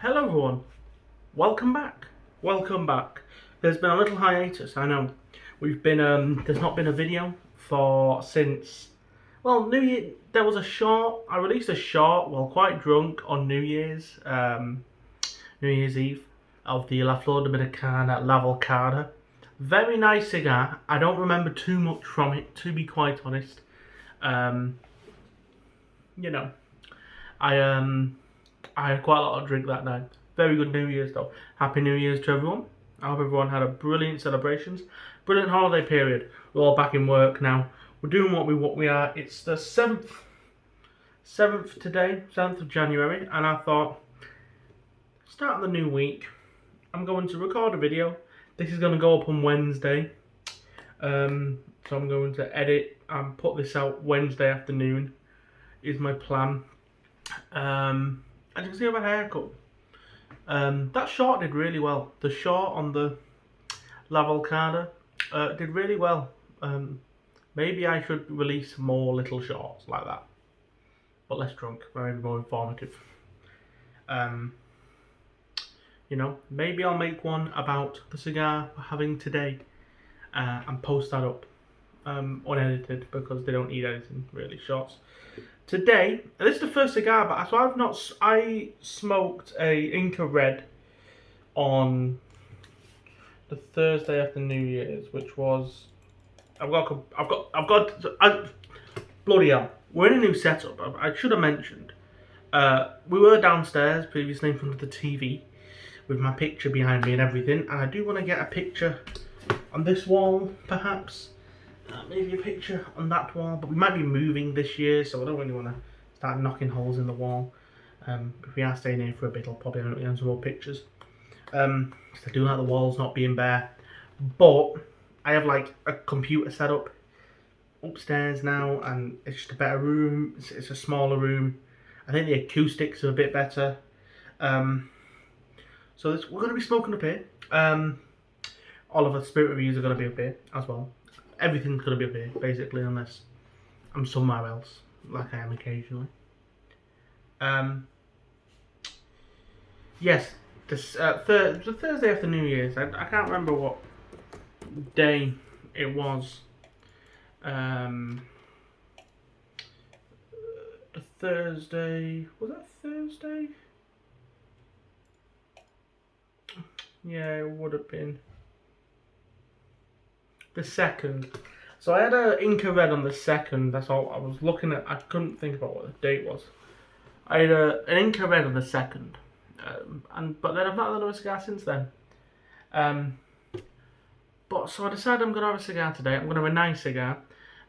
Hello everyone, welcome back. Welcome back. There's been a little hiatus, I know. We've been there's not been a video since New Year. There was a short. I released a short while quite drunk on New Year's Eve of the La Flor Dominicana La Volcada. Very nice cigar. I don't remember too much from it, to be quite honest. You know, I had quite a lot of drink that night. Very good New Year's though. Happy New Year's to everyone. I hope everyone had a brilliant celebrations. Brilliant holiday period. We're all back in work now. We're doing what we are. It's the 7th today, 7th of January, and I thought, start the new week, I'm going to record a video. This is going to go up on Wednesday. So I'm going to edit and put this out Wednesday afternoon, is my plan. As you can see, I've had a haircut. That short did really well. The short on the La Volcada did really well. Maybe I should release more little shorts like that, but less drunk, maybe more informative. You know, maybe I'll make one about the cigar we're having today and post that up unedited, because they don't need editing really, shorts. Today, this is the first cigar, but I smoked a Inca Red on the Thursday after New Year's, which was, bloody hell, we're in a new setup. I should have mentioned, we were downstairs previously in front of the TV with my picture behind me and everything, and I do want to get a picture on this wall, perhaps. Maybe a picture on that wall, but we might be moving this year, so I don't really want to start knocking holes in the wall. If we are staying here for a bit, I'll probably end up getting some more pictures. I do like the walls not being bare, but I have like a computer set up upstairs now, and it's just a better room. It's a smaller room. I think the acoustics are a bit better. So we're going to be smoking up here. All of the spirit reviews are going to be up here as well. Everything's going to be up here, basically, unless I'm somewhere else, like I am occasionally. Yes, this the Thursday after New Year's. I can't remember what day it was. The Thursday, was that Thursday? Yeah, it would have been the 2nd. So I had an Inca Red on the 2nd. That's all I was looking at. I couldn't think about what the date was. I had an Inca Red on the 2nd, but then I've not had another cigar since then. But so I decided I'm gonna have a cigar today. I'm gonna have a nice cigar.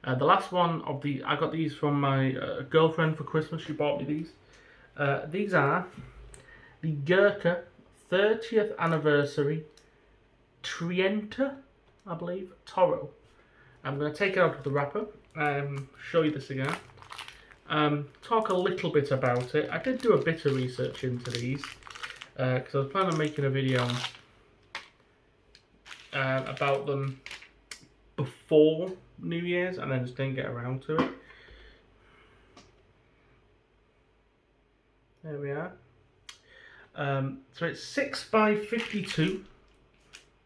The last one of I got these from my girlfriend for Christmas. She bought me these. These are the Gurkha 30th Anniversary Trienta, I believe, Toro. I'm going to take it out of the wrapper, show you the cigar, talk a little bit about it. I did do a bit of research into these, because I was planning on making a video about them before New Year's, and then just didn't get around to it. There we are. So it's 6x52,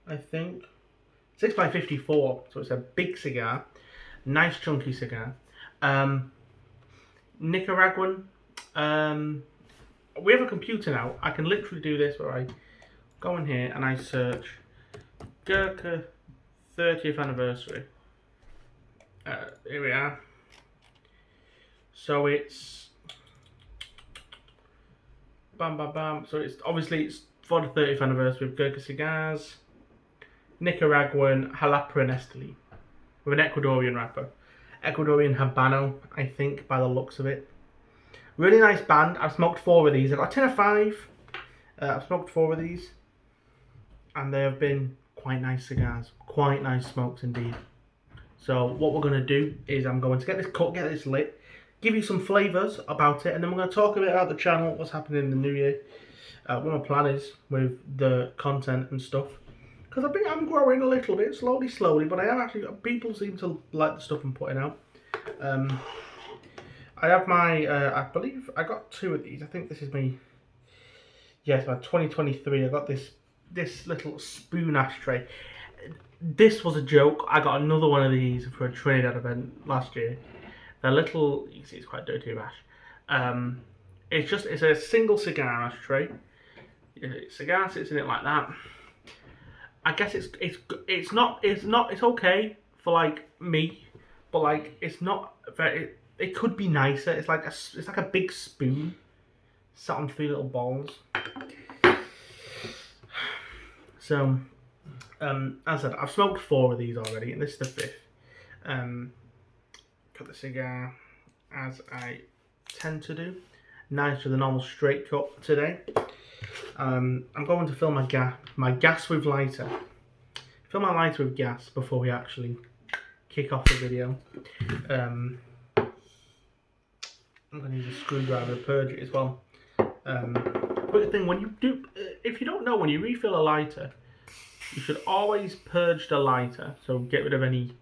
I think. 6x54, so it's a big cigar, nice chunky cigar. Nicaraguan. We have a computer now. I can literally do this where I go in here and I search Gurkha 30th Anniversary. Here we are. So it's bam bam bam. So it's for the 30th anniversary of Gurkha cigars. Nicaraguan Jalapa and Esteli with an Ecuadorian wrapper. Ecuadorian Habano, I think, by the looks of it. Really nice band. I've smoked 4 of these. I've got a 10 of 5. I've smoked 4 of these, and they have been quite nice cigars. Quite nice smokes indeed. So what we're going to do is I'm going to get this cut, get this lit, give you some flavours about it, and then we're going to talk a bit about the channel, what's happening in the new year, what my plan is with the content and stuff. Because I'm growing a little bit, slowly, but I am actually, people seem to like the stuff I'm putting out. I have my, I believe I got 2 of these. I think this is me. yes, by 2023, I got this little spoon ashtray. This was a joke. I got another one of these for a Trinidad event last year. They're little, you can see it's quite dirty with ash. It's a single cigar ashtray. Cigar sits in it like that. I guess it's okay for like me, but like it's not very. It could be nicer. It's like a big spoon sat on 3 little balls. So, as I said, I've smoked 4 of these already, and this is the 5th. Cut the cigar as I tend to do. Nice with a normal straight cut today. I'm going to fill my gas with lighter. Fill my lighter with gas before we actually kick off the video. I'm going to use a screwdriver to purge it as well. Quick thing, if you don't know, when you refill a lighter, you should always purge the lighter, so get rid of any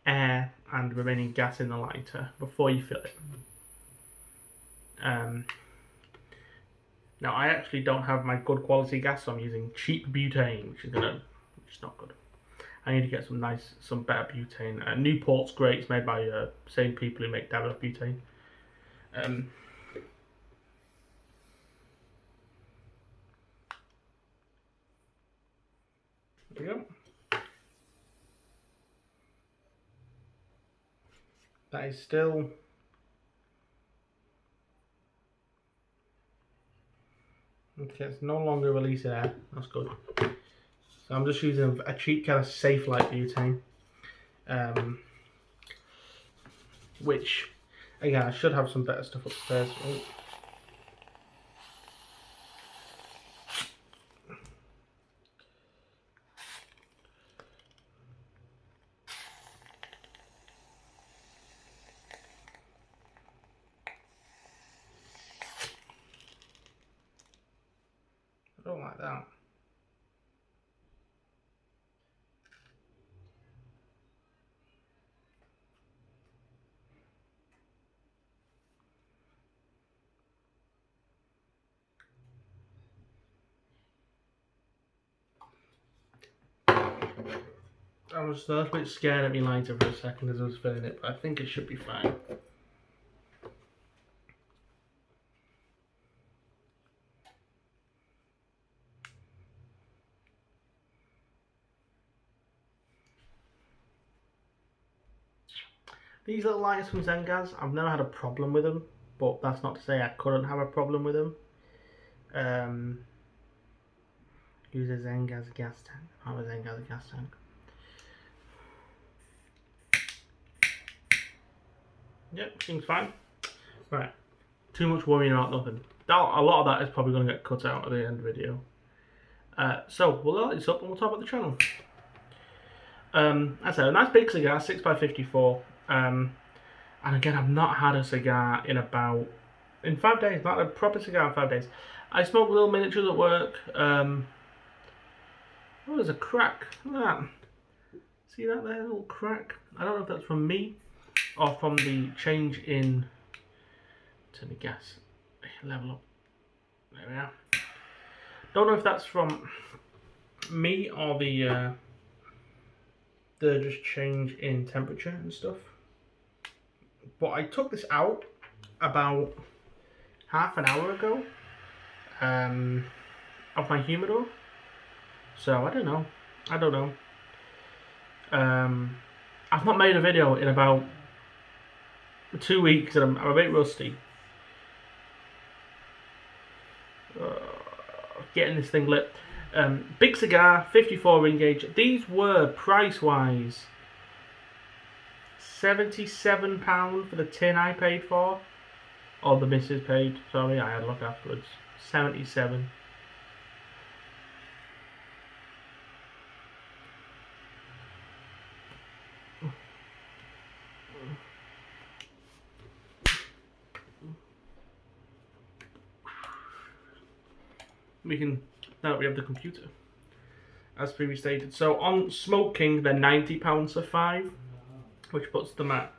air and remaining gas in the lighter before you fill it. Now I actually don't have my good quality gas, so I'm using cheap butane, which is not good. I need to get some better butane. Newport's great. It's made by same people who make Davidoff butane. There we go. That is still. Okay, it's no longer releasing air. That's good. So I'm just using a cheap kind of safe light butane, which again I should have some better stuff upstairs. Oh. I don't like that. I was a little bit scared at me lighter for a second as I was filling it, but I think it should be fine. These little lighters from Zengas, I've never had a problem with them, but that's not to say I couldn't have a problem with them. Use a Zengas gas tank. I have a Zengas gas tank. Yep, seems fine. Right, too much worrying about nothing. A lot of that is probably going to get cut out at the end of the video. So we'll light this up and we'll talk about the channel. As I said, a nice big cigar, 6x54. And again, I've not had a cigar in 5 days. Not a proper cigar in 5 days. I smoke little miniatures at work. Oh, there's a crack. Look at that. See that there, little crack? I don't know if that's from me or from the change in. Turn the gas level up. There we are. Don't know if that's from me or the just change in temperature and stuff. But I took this out about half an hour ago of my humidor. So I don't know. I've not made a video in about 2 weeks and I'm a bit rusty. Getting this thing lit. Big cigar, 54 ring gauge. These were price wise £77 for the tin I paid for, or the missus paid. Sorry, I had a look afterwards. 77. We can, now that we have the computer, as previously stated. So on Smoke King, they're £90 for 5, which puts them at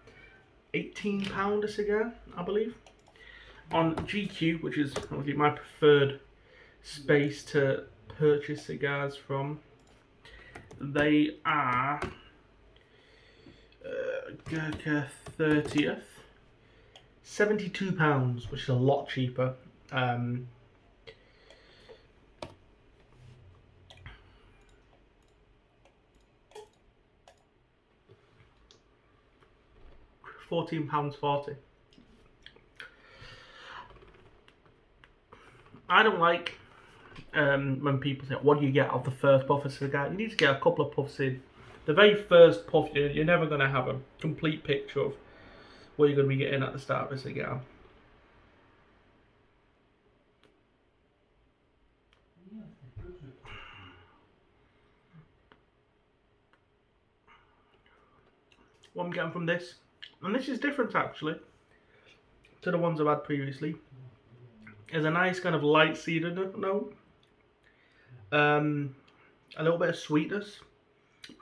£18 a cigar, I believe. On GQ, which is obviously my preferred space to purchase cigars from. They are Gurkha 30th, £72, which is a lot cheaper. £14.40. I don't like when people say, what do you get off the first puff of cigar? You need to get a couple of puffs in. The very first puff, you're never going to have a complete picture of what you're going to be getting at the start of a cigar. What I'm getting from this, and this is different actually to the ones I've had previously, is a nice kind of light cedar note, a little bit of sweetness,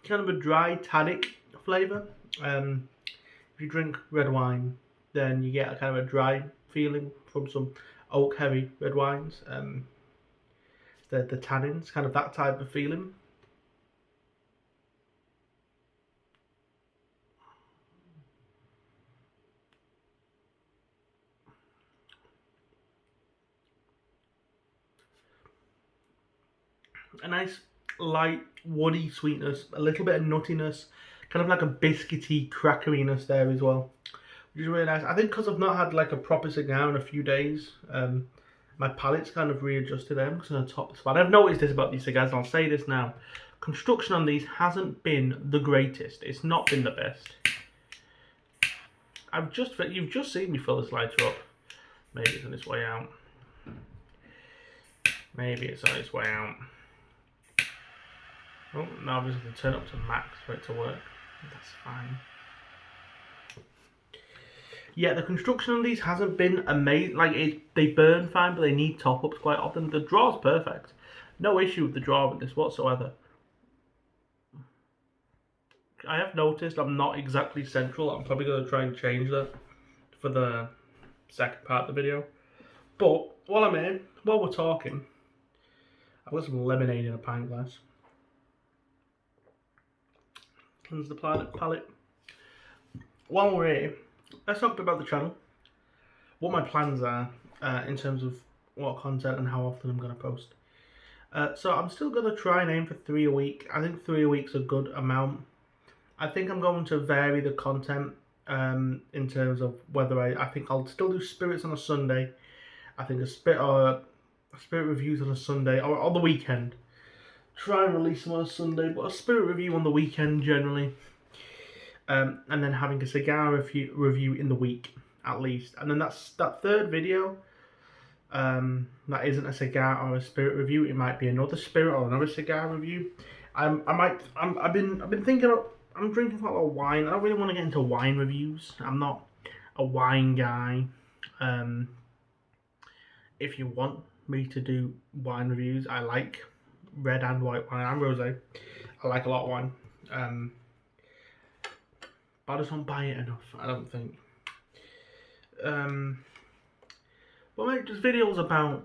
kind of a dry tannic flavour. If you drink red wine, then you get a kind of a dry feeling from some oak heavy red wines. The tannins, kind of that type of feeling. A nice light woody sweetness, a little bit of nuttiness, kind of like a biscuity crackeriness there as well, which is really nice. I think because I've not had like a proper cigar in a few days, my palate's kind of readjusted them because on the top spot. I've noticed this about these cigars, and I'll say this now. Construction on these hasn't been the greatest. It's not been the best. You've just seen me fill this lighter up. Maybe it's on its way out. Maybe it's on its way out. Oh, now I'm just going to turn it up to max for it to work. That's fine. Yeah, the construction on these hasn't been amazing. Like, they burn fine, but they need top-ups quite often. The draw's perfect. No issue with the draw with this whatsoever. I have noticed I'm not exactly central. I'm probably going to try and change that for the second part of the video. But while I'm here, while we're talking, I've got some lemonade in a pint glass. Cleanse the palate. While we're here, let's talk a bit about the channel. What my plans are in terms of what content and how often I'm going to post. So I'm still going to try and aim for 3 a week. I think 3 a week's a good amount. I think I'm going to vary the content in terms of whether I think I'll still do spirits on a Sunday. I think a spirit reviews on a Sunday or on the weekend. Try and release them on a Sunday, but a spirit review on the weekend generally. And then having a cigar review in the week at least. And then that third video that isn't a cigar or a spirit review. It might be another spirit or another cigar review. I've been thinking about. I'm drinking quite a lot of wine. I don't really want to get into wine reviews. I'm not a wine guy. If you want me to do wine reviews, I like red and white wine and rosé. I like a lot of wine. But I just don't buy it enough, I don't think. But maybe just videos about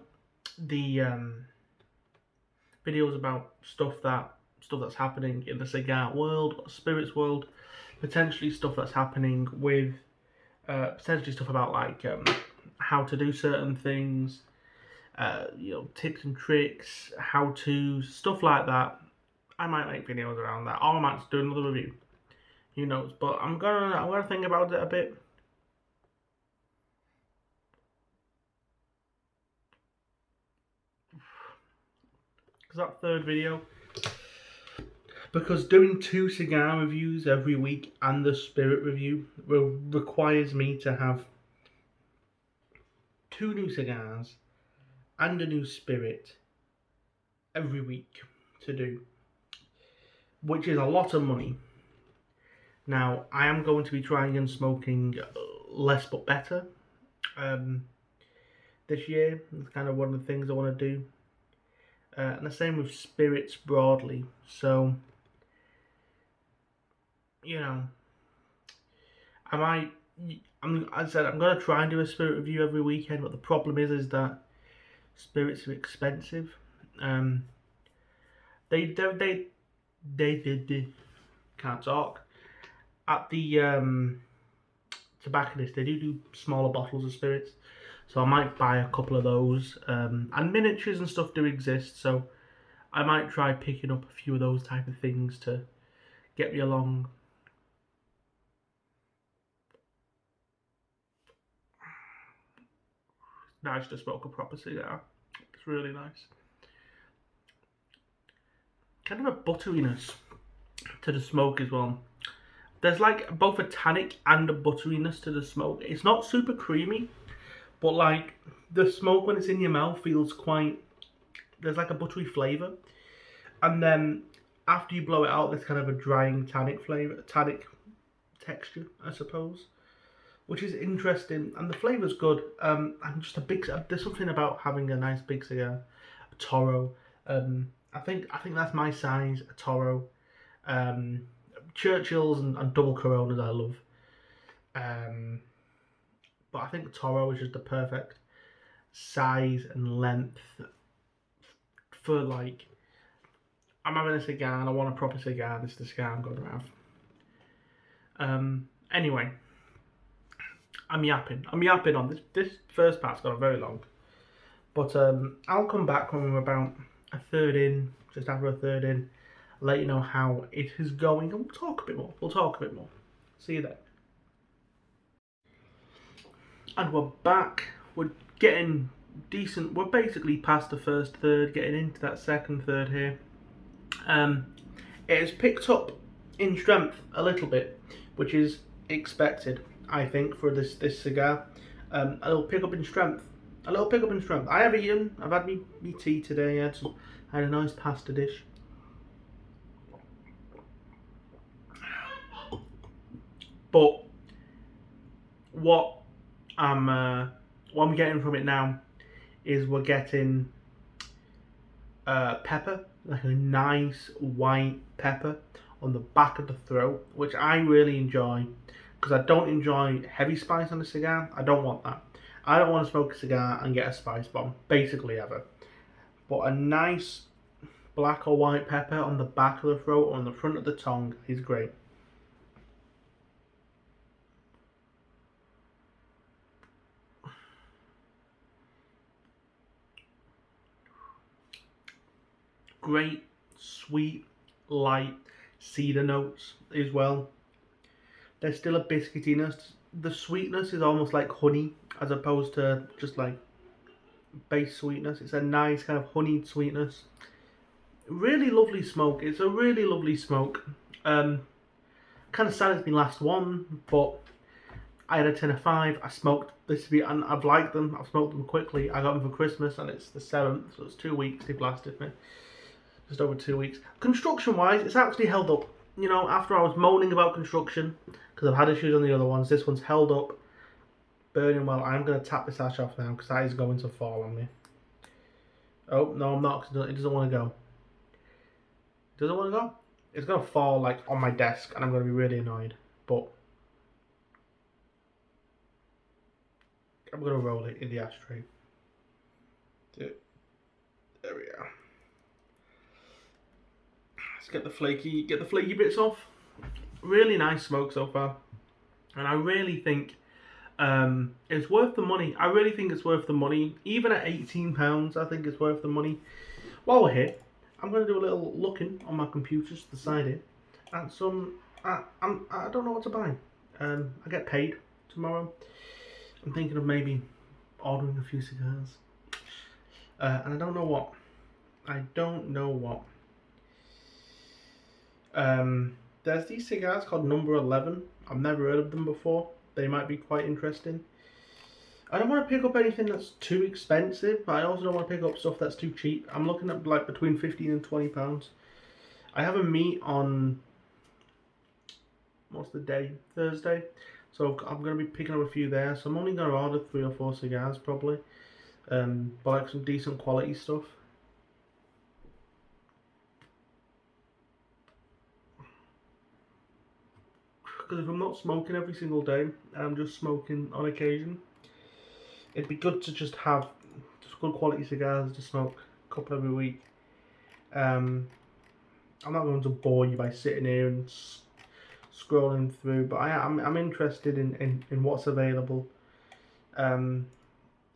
stuff that's happening in the cigar world, spirits world, potentially stuff that's happening with potentially stuff about like how to do certain things, tips and tricks, how to stuff like that. I might make videos around that, or I might just do another review. Who knows? But I'm gonna think about it a bit. Because that third video, because doing 2 cigar reviews every week and the spirit review requires me to have 2 new cigars and a new spirit every week to do, which is a lot of money. Now, I am going to be trying and smoking less but better this year. It's kind of one of the things I want to do. And the same with spirits broadly. So, as I said, I'm going to try and do a spirit review every weekend, but the problem is that Spirits are expensive. They can't talk. At the tobacconist, they do smaller bottles of spirits, so I might buy a couple of those. And miniatures and stuff do exist, so I might try picking up a few of those type of things to get me along. Nice to smoke a proper cigar. It's really nice. Kind of a butteriness to the smoke as well. There's like both a tannic and a butteriness to the smoke. It's not super creamy, but like the smoke when it's in your mouth feels quite, there's like a buttery flavour. And then after you blow it out, there's kind of a drying tannic flavour, tannic texture, I suppose, which is interesting. And the flavour's good. And just a big, there's something about having a nice big cigar, a Toro. I think that's my size, a Toro. Churchills and double Coronas I love. But I think Toro is just the perfect size and length for like, I'm having a cigar and I want a proper cigar. This is the cigar I'm going to have. Anyway, I'm yapping on this. This first part's gone very long. But I'll come back when we're about a third in, just after a third in, let you know how it is going, and we'll talk a bit more. See you then. And we're back. We're getting decent. We're basically past the first third, getting into that second third here. It has picked up in strength a little bit, which is expected, I think, for this cigar. A little pick up in strength. I have eaten. I've had me tea today. I had a nice pasta dish. But what I'm getting from it now is we're getting pepper, like a nice white pepper on the back of the throat, which I really enjoy, because I don't enjoy heavy spice on a cigar. I don't want that. I don't want to smoke a cigar and get a spice bomb, basically ever. But a nice black or white pepper on the back of the throat or on the front of the tongue is great. Great, sweet, light cedar notes as well. There's still a biscuitiness. The sweetness is almost like honey, as opposed to just like base sweetness. It's a nice kind of honeyed sweetness. Really lovely smoke. It's a really lovely smoke. Kind of sad it's been last one, but I had a 10 of 5. I smoked this week and I've liked them. I've smoked them quickly. I got them for Christmas and it's the 7th, so it's 2 weeks they've lasted me. Just over 2 weeks. Construction wise, it's actually held up. You know, after I was moaning about construction, because I've had issues on the other ones, this one's held up, burning well. I'm going to tap this ash off now, because that is going to fall on me. Oh, no, I'm not, because it doesn't want to go. Does it want to go? It's going to fall, like, on my desk, and I'm going to be really annoyed. But I'm going to roll it in the ashtray. There we are. Let's get the flaky bits off. Really nice smoke so far, and I really think it's worth the money. I really think it's worth the money. Even at £18, I think it's worth the money. While we're here, I'm going to do a little looking on my computer to the side here at some. I don't know what to buy. I get paid tomorrow. I'm thinking of maybe ordering a few cigars, and I don't know what. There's these cigars called Number 11. I've never heard of them before. They might be quite interesting. I don't want to pick up anything that's too expensive, but I also don't want to pick up stuff that's too cheap. I'm looking at like between £15 and £20. I have a meet on, what's the day? Thursday. So I'm going to be picking up a few there. So I'm only going to order 3 or 4 cigars probably. But like some decent quality stuff. Because if I'm not smoking every single day, and I'm just smoking on occasion, it'd be good to just have good quality cigars to smoke, a couple every week. I'm not going to bore you by sitting here and scrolling through, but I'm interested in what's available in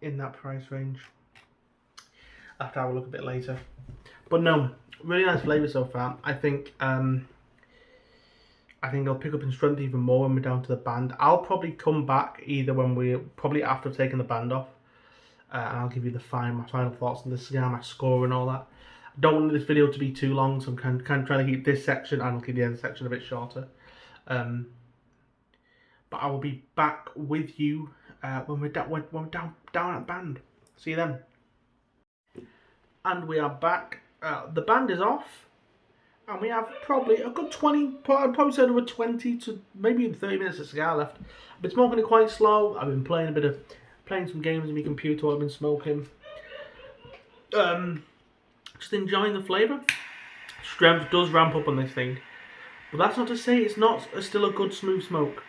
that price range. I'll have to have a look a bit later. But no, really nice flavour so far. I think I'll pick up in strength even more when we're down to the band. I'll probably come back either when probably after taking the band off, and I'll give you my final thoughts on the cigar, my score and all that. I don't want this video to be too long, so I'm kind of trying to keep this section and I'll keep the end section a bit shorter. But I will be back with you when we're down at the band. See you then. And we are back. The band is off, and we have probably a good 20, I'd probably say over 20 to maybe even 30 minutes of cigar left. I've been smoking it quite slow. I've been playing some games on my computer while I've been smoking. Just enjoying the flavour. Strength does ramp up on this thing, but that's not to say it's not still a good smooth smoke.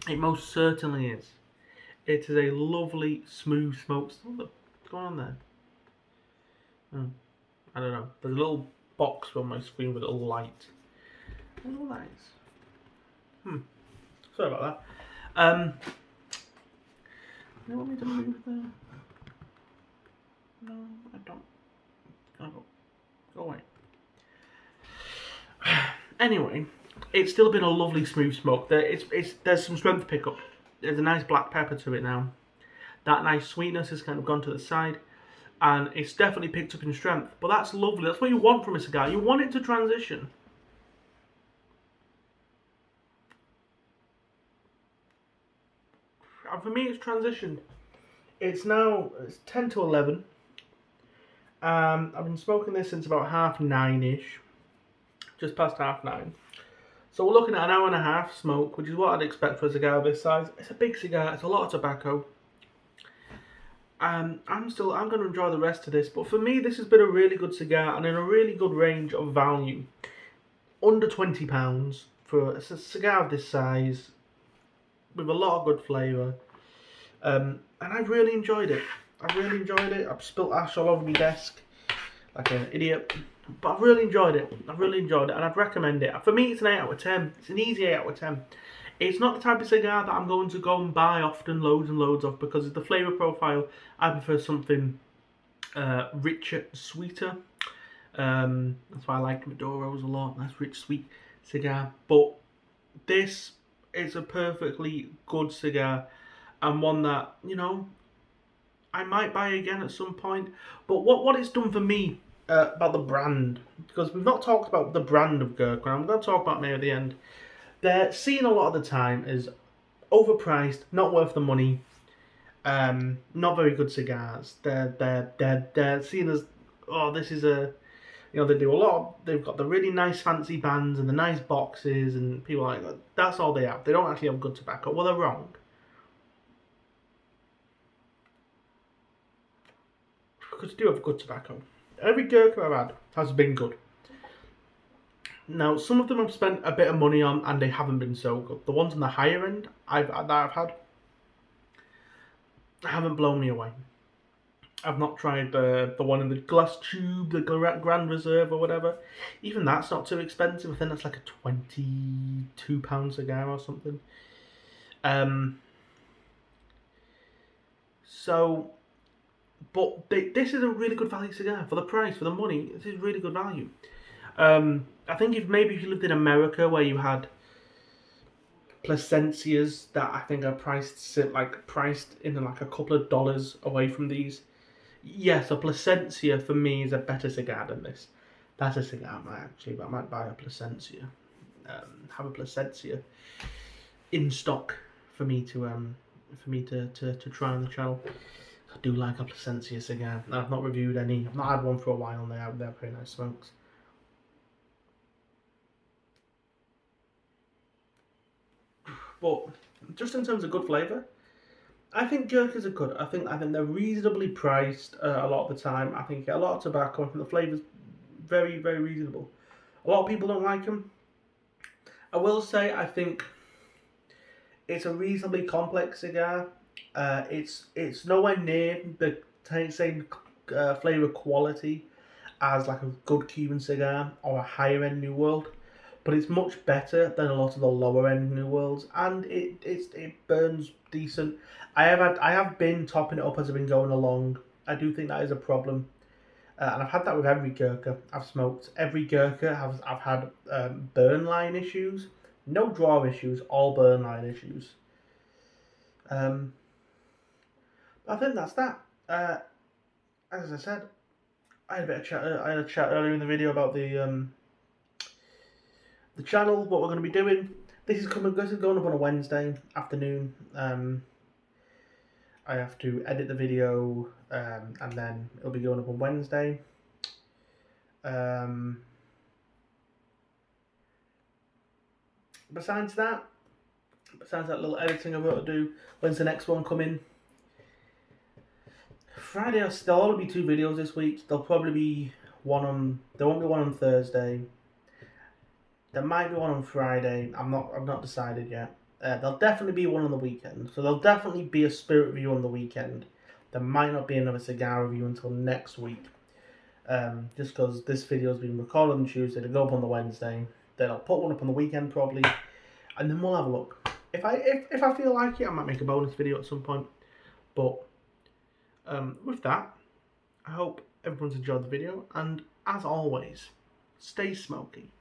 It most certainly is. It is a lovely smooth smoke. What's going on there? Oh, I don't know. There's a little box on my screen with a little light. I don't know what that is. Sorry about that. You want me to move there? No, I don't. Go away. Anyway, it's still been a lovely smooth smoke. There's some strength pickup. There's a nice black pepper to it now. That nice sweetness has kind of gone to the side, and it's definitely picked up in strength. But that's lovely. That's what you want from a cigar. You want it to transition. And for me, it's transitioned. It's 10 to 11. I've been smoking this since about 9:30ish, just past 9:30. So we're looking at an hour and a half smoke, which is what I'd expect for a cigar this size. It's a big cigar. It's a lot of tobacco. I'm going to enjoy the rest of this, but for me, this has been a really good cigar and in a really good range of value. Under £20 for a cigar of this size, with a lot of good flavour. And I've really enjoyed it. I've spilt ash all over my desk like an idiot, but I've really enjoyed it. And I'd recommend it. For me, it's an 8 out of 10. It's an easy 8 out of 10. It's not the type of cigar that I'm going to go and buy often, loads and loads of, because of the flavour profile. I prefer something richer, sweeter. That's why I like Maduros a lot. Nice, rich, sweet cigar. But this is a perfectly good cigar, and one that, I might buy again at some point. But what it's done for me about the brand, because we've not talked about the brand of Gurkha, I'm going to talk about maybe at the end. They're seen a lot of the time as overpriced, not worth the money, not very good cigars. They're seen as, this is a, they do a lot. They've got the really nice fancy bands and the nice boxes, and people are like, that's all they have. They don't actually have good tobacco. Well, they're wrong. Because they do have good tobacco. Every Gurkha I've had has been good. Now, some of them I've spent a bit of money on and they haven't been so good. The ones on the higher end I've had haven't blown me away. I've not tried the one in the glass tube, the Grand Reserve or whatever. Even that's not too expensive. I think that's like a £22 cigar or something. But this is a really good value cigar for the price, for the money. This is really good value. I think if you lived in America where you had Plasencias that I think are priced in like a couple of dollars away from these. Yes, a Plasencia for me is a better cigar than this. That's a cigar I might buy a Plasencia. Have a Plasencia in stock for me to try on the channel. I do like a Plasencia cigar. I've not reviewed any. I've not had one for a while, and they're very nice smokes. But just in terms of good flavour, I think Gurkhas are good. I think they're reasonably priced a lot of the time. I think you get a lot of tobacco. I think the flavour's very, very reasonable. A lot of people don't like them. I will say I think it's a reasonably complex cigar. It's nowhere near the same flavour quality as like a good Cuban cigar or a higher end New World, but it's much better than a lot of the lower end New Worlds, and it burns decent. I have been topping it up as I've been going along. I do think that is a problem, and I've had that with every Gurkha I've smoked. Every Gurkha I've had burn line issues, no draw issues, all burn line issues. Um, I think that's that. As I said, I had a bit of chat. I had a chat earlier in the video about the channel, what we're going to be doing. This is coming. This is going up on a Wednesday afternoon. I have to edit the video, and then it'll be going up on Wednesday. Besides that little editing I've got to do, when's the next one coming? Friday. There'll only be 2 videos this week. There'll probably be one on. There won't be one on Thursday. There might be one on Friday. I've not decided yet. There'll definitely be one on the weekend. So there'll definitely be a spirit review on the weekend. There might not be another cigar review until next week. Just because this video's been recorded on Tuesday to go up on the Wednesday. Then I'll put one up on the weekend probably, and then we'll have a look. If I feel like it, I might make a bonus video at some point. But with that, I hope everyone's enjoyed the video, and as always, stay smoky.